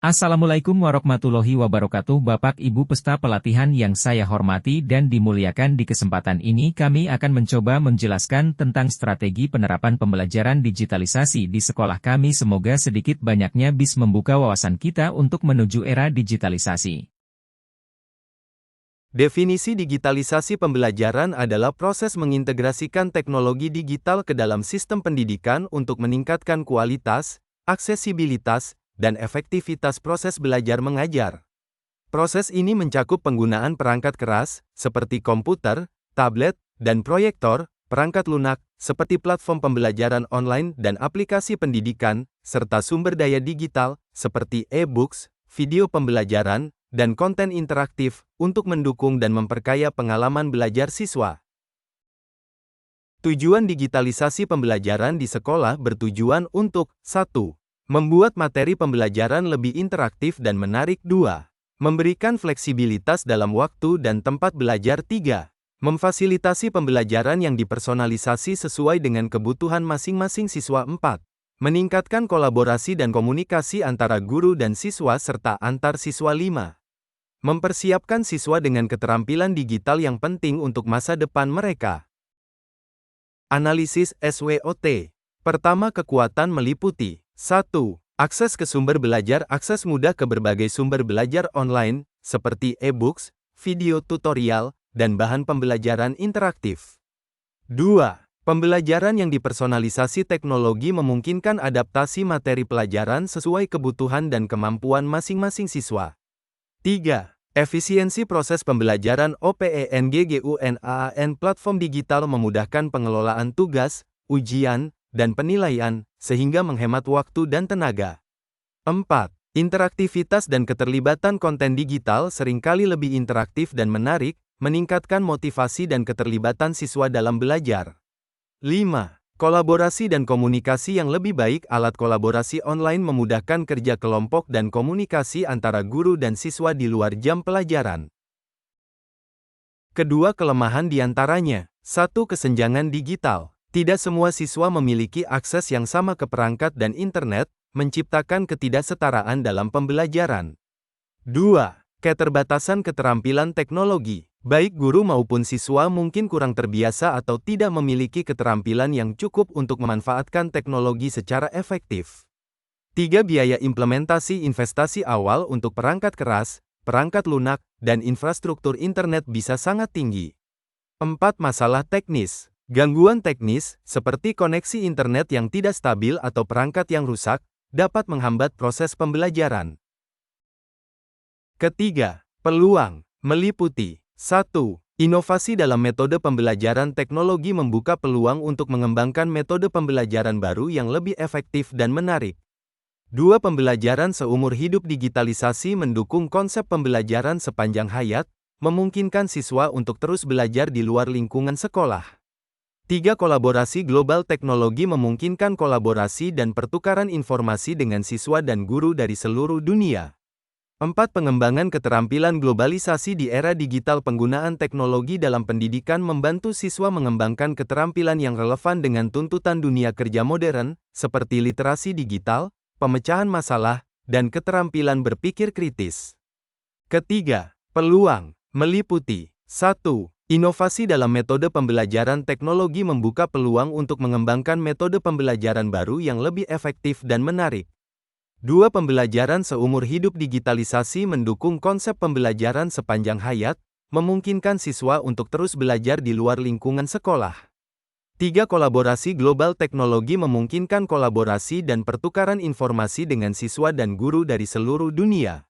Assalamualaikum warahmatullahi wabarakatuh Bapak Ibu peserta pelatihan yang saya hormati dan dimuliakan. Di kesempatan ini kami akan mencoba menjelaskan tentang strategi penerapan pembelajaran digitalisasi di sekolah kami. Semoga sedikit banyaknya bisa membuka wawasan kita untuk menuju era digitalisasi. Definisi digitalisasi pembelajaran adalah proses mengintegrasikan teknologi digital ke dalam sistem pendidikan untuk meningkatkan kualitas, aksesibilitas, dan efektivitas proses belajar mengajar. Proses ini mencakup penggunaan perangkat keras, seperti komputer, tablet, dan proyektor, perangkat lunak, seperti platform pembelajaran online dan aplikasi pendidikan, serta sumber daya digital, seperti e-books, video pembelajaran, dan konten interaktif, untuk mendukung dan memperkaya pengalaman belajar siswa. Tujuan digitalisasi pembelajaran di sekolah bertujuan untuk 1. Membuat materi pembelajaran lebih interaktif dan menarik. 2. Memberikan fleksibilitas dalam waktu dan tempat belajar. 3. Memfasilitasi pembelajaran yang dipersonalisasi sesuai dengan kebutuhan masing-masing siswa. 4. Meningkatkan kolaborasi dan komunikasi antara guru dan siswa serta antar siswa. 5. Mempersiapkan siswa dengan keterampilan digital yang penting untuk masa depan mereka. Analisis SWOT. Pertama, kekuatan meliputi 1. Akses ke sumber belajar. Akses mudah ke berbagai sumber belajar online, seperti e-books, video tutorial, dan bahan pembelajaran interaktif. 2. Pembelajaran yang dipersonalisasi. Teknologi memungkinkan adaptasi materi pelajaran sesuai kebutuhan dan kemampuan masing-masing siswa. 3. Efisiensi proses pembelajaran. OPENGGUNAAN. Platform digital memudahkan pengelolaan tugas, ujian, dan penilaian, sehingga menghemat waktu dan tenaga. 4. Interaktivitas dan keterlibatan. Konten digital seringkali lebih interaktif dan menarik, meningkatkan motivasi dan keterlibatan siswa dalam belajar. 5. Kolaborasi dan komunikasi yang lebih baik. Alat kolaborasi online memudahkan kerja kelompok dan komunikasi antara guru dan siswa di luar jam pelajaran. Kedua kelemahan diantaranya. 1. Kesenjangan digital. Tidak semua siswa memiliki akses yang sama ke perangkat dan internet, menciptakan ketidaksetaraan dalam pembelajaran. 2. Keterbatasan keterampilan teknologi. Baik guru maupun siswa mungkin kurang terbiasa atau tidak memiliki keterampilan yang cukup untuk memanfaatkan teknologi secara efektif. 3. Biaya implementasi. Investasi awal untuk perangkat keras, perangkat lunak, dan infrastruktur internet bisa sangat tinggi. 4. Masalah teknis. Gangguan teknis, seperti koneksi internet yang tidak stabil atau perangkat yang rusak, dapat menghambat proses pembelajaran. Ketiga, peluang meliputi 1. Inovasi dalam metode pembelajaran. Teknologi membuka peluang untuk mengembangkan metode pembelajaran baru yang lebih efektif dan menarik. 2. Pembelajaran seumur hidup. Digitalisasi mendukung konsep pembelajaran sepanjang hayat, memungkinkan siswa untuk terus belajar di luar lingkungan sekolah. 3. Kolaborasi global. Teknologi memungkinkan kolaborasi dan pertukaran informasi dengan siswa dan guru dari seluruh dunia. 4. Pengembangan keterampilan. Globalisasi di era digital. Penggunaan teknologi dalam pendidikan membantu siswa mengembangkan keterampilan yang relevan dengan tuntutan dunia kerja modern, seperti literasi digital, pemecahan masalah, dan keterampilan berpikir kritis. Ketiga, peluang meliputi 1. Inovasi dalam metode pembelajaran. Teknologi membuka peluang untuk mengembangkan metode pembelajaran baru yang lebih efektif dan menarik. 2. Pembelajaran seumur hidup. Digitalisasi mendukung konsep pembelajaran sepanjang hayat, memungkinkan siswa untuk terus belajar di luar lingkungan sekolah. 3. Kolaborasi global. Teknologi memungkinkan kolaborasi dan pertukaran informasi dengan siswa dan guru dari seluruh dunia.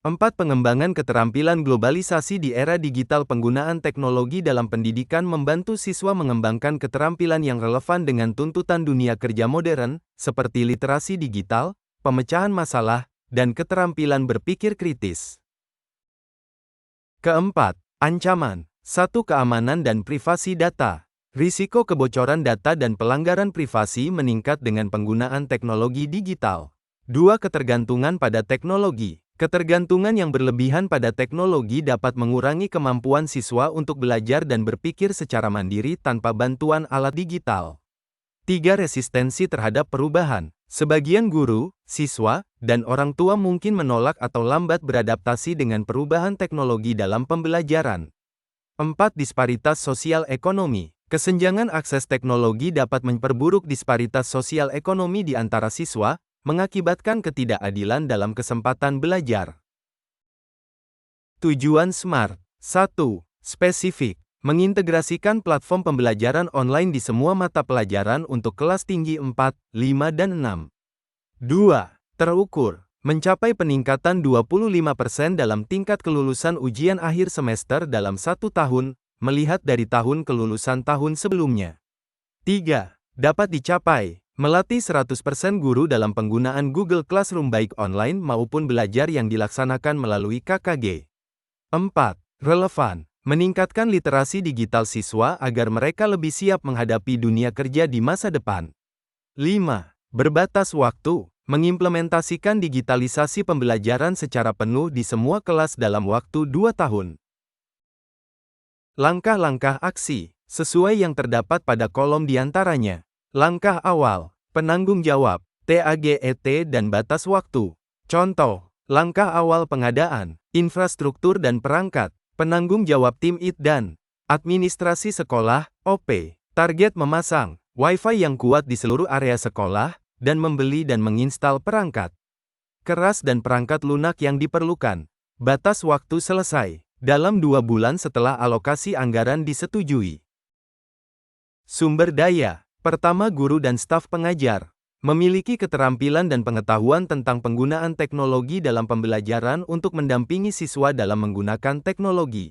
4. Pengembangan keterampilan. Globalisasi di era digital. Penggunaan teknologi dalam pendidikan membantu siswa mengembangkan keterampilan yang relevan dengan tuntutan dunia kerja modern, seperti literasi digital, pemecahan masalah, dan keterampilan berpikir kritis. Keempat, ancaman. 1. Keamanan dan privasi data. Risiko kebocoran data dan pelanggaran privasi meningkat dengan penggunaan teknologi digital. 2. Ketergantungan pada teknologi. Ketergantungan yang berlebihan pada teknologi dapat mengurangi kemampuan siswa untuk belajar dan berpikir secara mandiri tanpa bantuan alat digital. 3. Resistensi terhadap perubahan. Sebagian guru, siswa, dan orang tua mungkin menolak atau lambat beradaptasi dengan perubahan teknologi dalam pembelajaran. 4. Disparitas sosial ekonomi. Kesenjangan akses teknologi dapat memperburuk disparitas sosial ekonomi di antara siswa, mengakibatkan ketidakadilan dalam kesempatan belajar. Tujuan SMART. 1. Spesifik. Mengintegrasikan platform pembelajaran online di semua mata pelajaran untuk kelas tinggi 4, 5 dan 6. 2. Terukur. Mencapai peningkatan 25% dalam tingkat kelulusan ujian akhir semester dalam 1 tahun, melihat dari tahun kelulusan tahun sebelumnya. 3. Dapat dicapai. Melatih 100% guru dalam penggunaan Google Classroom baik online maupun belajar yang dilaksanakan melalui KKG. 4. Relevan. Meningkatkan literasi digital siswa agar mereka lebih siap menghadapi dunia kerja di masa depan. 5. Berbatas waktu. Mengimplementasikan digitalisasi pembelajaran secara penuh di semua kelas dalam waktu 2 tahun. Langkah-langkah aksi, sesuai yang terdapat pada kolom di antaranya. Langkah awal, penanggung jawab, TAGET dan batas waktu. Contoh, langkah awal pengadaan, infrastruktur dan perangkat. Penanggung jawab tim IT dan administrasi sekolah, OP. Target memasang Wi-Fi yang kuat di seluruh area sekolah, dan membeli dan menginstal perangkat keras dan perangkat lunak yang diperlukan. Batas waktu selesai dalam 2 bulan setelah alokasi anggaran disetujui. Sumber daya. Pertama, guru dan staf pengajar memiliki keterampilan dan pengetahuan tentang penggunaan teknologi dalam pembelajaran untuk mendampingi siswa dalam menggunakan teknologi.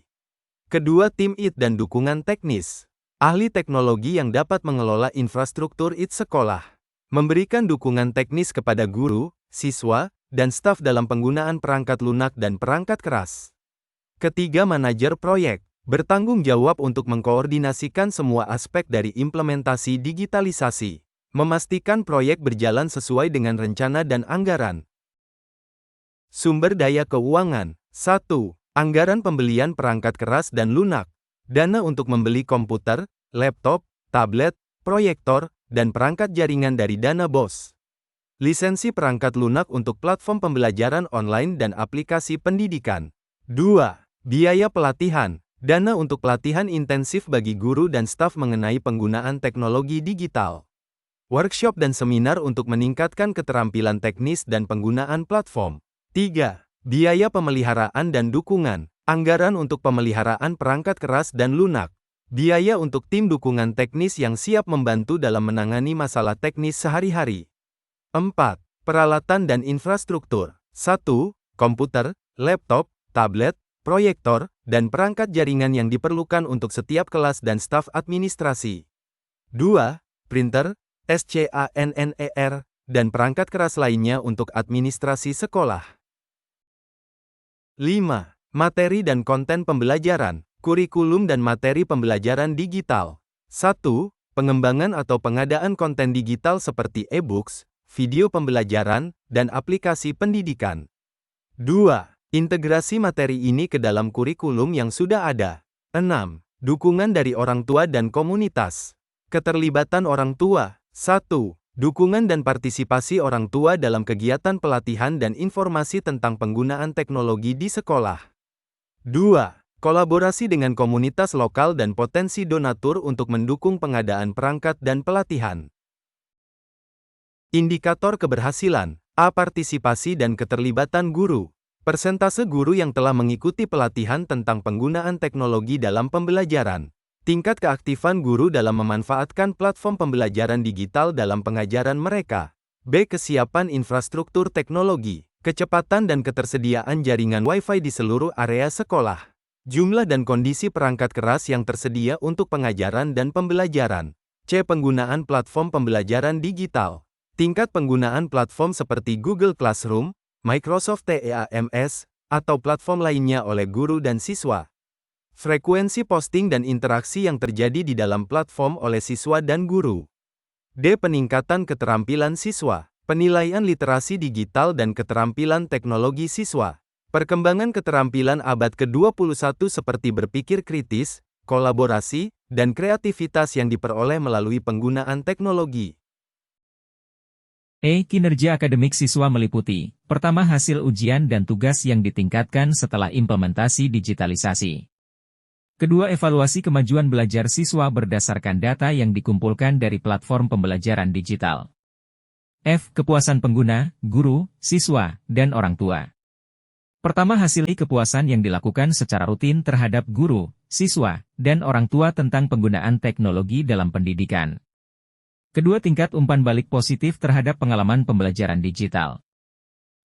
Kedua, tim IT dan dukungan teknis. Ahli teknologi yang dapat mengelola infrastruktur IT sekolah. Memberikan dukungan teknis kepada guru, siswa, dan staf dalam penggunaan perangkat lunak dan perangkat keras. Ketiga, manajer proyek. Bertanggung jawab untuk mengkoordinasikan semua aspek dari implementasi digitalisasi. Memastikan proyek berjalan sesuai dengan rencana dan anggaran. Sumber daya keuangan. 1. Anggaran pembelian perangkat keras dan lunak. Dana untuk membeli komputer, laptop, tablet, proyektor, dan perangkat jaringan dari dana BOS. Lisensi perangkat lunak untuk platform pembelajaran online dan aplikasi pendidikan. 2. Biaya pelatihan. Dana untuk pelatihan intensif bagi guru dan staf mengenai penggunaan teknologi digital. Workshop dan seminar untuk meningkatkan keterampilan teknis dan penggunaan platform. 3. Biaya pemeliharaan dan dukungan. Anggaran untuk pemeliharaan perangkat keras dan lunak. Biaya untuk tim dukungan teknis yang siap membantu dalam menangani masalah teknis sehari-hari. 4. Peralatan dan infrastruktur. 1. Komputer, laptop, tablet, proyektor, dan perangkat jaringan yang diperlukan untuk setiap kelas dan staf administrasi. 2. Printer, SCANNER, dan perangkat keras lainnya untuk administrasi sekolah. 5. Materi dan konten pembelajaran, kurikulum dan materi pembelajaran digital. 1. Pengembangan atau pengadaan konten digital seperti e-books, video pembelajaran, dan aplikasi pendidikan. 2. Integrasi materi ini ke dalam kurikulum yang sudah ada. 6. Dukungan dari orang tua dan komunitas. Keterlibatan orang tua. 1. Dukungan dan partisipasi orang tua dalam kegiatan pelatihan dan informasi tentang penggunaan teknologi di sekolah. 2. Kolaborasi dengan komunitas lokal dan potensi donatur untuk mendukung pengadaan perangkat dan pelatihan. Indikator keberhasilan. A. Partisipasi dan keterlibatan guru. Persentase guru yang telah mengikuti pelatihan tentang penggunaan teknologi dalam pembelajaran. Tingkat keaktifan guru dalam memanfaatkan platform pembelajaran digital dalam pengajaran mereka. B. Kesiapan infrastruktur teknologi. Kecepatan dan ketersediaan jaringan Wi-Fi di seluruh area sekolah. Jumlah dan kondisi perangkat keras yang tersedia untuk pengajaran dan pembelajaran. C. Penggunaan platform pembelajaran digital. Tingkat penggunaan platform seperti Google Classroom, Microsoft Teams, atau platform lainnya oleh guru dan siswa. Frekuensi posting dan interaksi yang terjadi di dalam platform oleh siswa dan guru. D. Peningkatan keterampilan siswa. Penilaian literasi digital dan keterampilan teknologi siswa. Perkembangan keterampilan abad ke-21 seperti berpikir kritis, kolaborasi, dan kreativitas yang diperoleh melalui penggunaan teknologi. Kinerja akademik siswa meliputi, pertama hasil ujian dan tugas yang ditingkatkan setelah implementasi digitalisasi. Kedua, evaluasi kemajuan belajar siswa berdasarkan data yang dikumpulkan dari platform pembelajaran digital. Kepuasan pengguna, guru, siswa, dan orang tua. Pertama, hasil kepuasan yang dilakukan secara rutin terhadap guru, siswa, dan orang tua tentang penggunaan teknologi dalam pendidikan. Kedua, tingkat umpan balik positif terhadap pengalaman pembelajaran digital.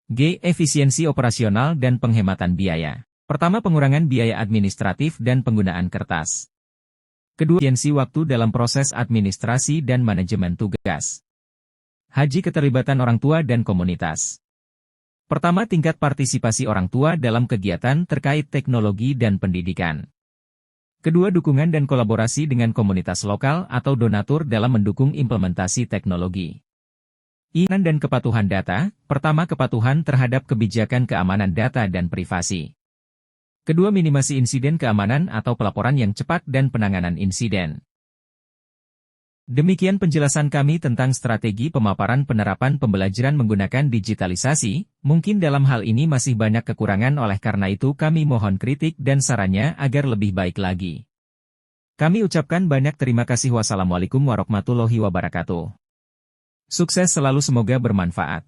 Efisiensi operasional dan penghematan biaya. Pertama, pengurangan biaya administratif dan penggunaan kertas. Kedua, efisiensi waktu dalam proses administrasi dan manajemen tugas. Keterlibatan orang tua dan komunitas. Pertama, tingkat partisipasi orang tua dalam kegiatan terkait teknologi dan pendidikan. Kedua, dukungan dan kolaborasi dengan komunitas lokal atau donatur dalam mendukung implementasi teknologi. Dan kepatuhan data. Pertama, kepatuhan terhadap kebijakan keamanan data dan privasi. Kedua, minimasi insiden keamanan atau pelaporan yang cepat dan penanganan insiden. Demikian penjelasan kami tentang strategi pemaparan penerapan pembelajaran menggunakan digitalisasi. Mungkin dalam hal ini masih banyak kekurangan, oleh karena itu kami mohon kritik dan sarannya agar lebih baik lagi. Kami ucapkan banyak terima kasih. Wassalamualaikum warahmatullahi wabarakatuh. Sukses selalu, semoga bermanfaat.